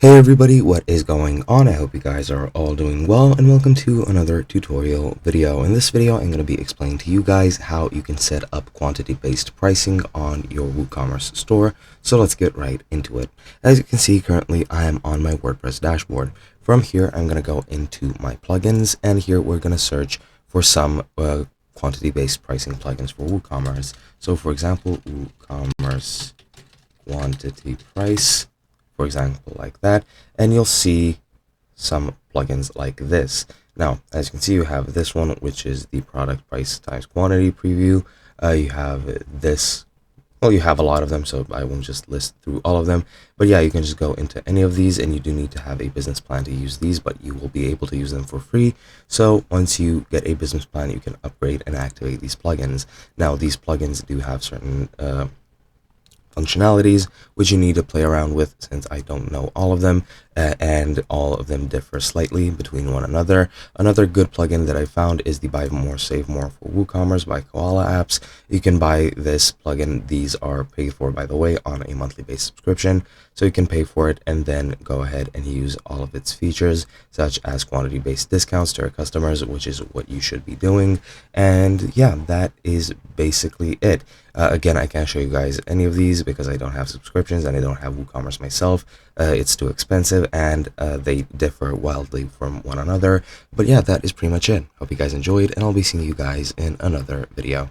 Hey everybody, what is going on? I hope you guys are all doing well, and welcome to another tutorial video. In this video, I'm going to be explaining to you guys how you can set up quantity-based pricing on your WooCommerce store. So let's get right into it. As you can see, currently I am on my WordPress dashboard. From here, I'm going to go into my plugins, and here we're going to search for some quantity-based pricing plugins for WooCommerce. So for example, WooCommerce quantity price, for example, like that, and you'll see some plugins like this. Now, as you can see, you have this one, which is the product price times quantity preview. You have this, well, you have a lot of them, so I won't just list through all of them, but yeah, you can just go into any of these, and you do need to have a business plan to use these, but you will be able to use them for free. So once you get a business plan, you can upgrade and activate these plugins. Now, these plugins do have certain functionalities which you need to play around with, since I don't know all of them, and all of them differ slightly between one another. Another good plugin that I found is the Buy More Save More for WooCommerce by Koala Apps. You can buy this plugin. These are paid for, by the way, on a monthly based subscription, so you can pay for it and then go ahead and use all of its features, such as quantity based discounts to our customers, which is what you should be doing. And yeah, that is basically it. Again, I can't show you guys any of these because I don't have subscriptions and I don't have WooCommerce myself. It's too expensive, and they differ wildly from one another. But yeah, that is pretty much it. Hope you guys enjoyed, and I'll be seeing you guys in another video.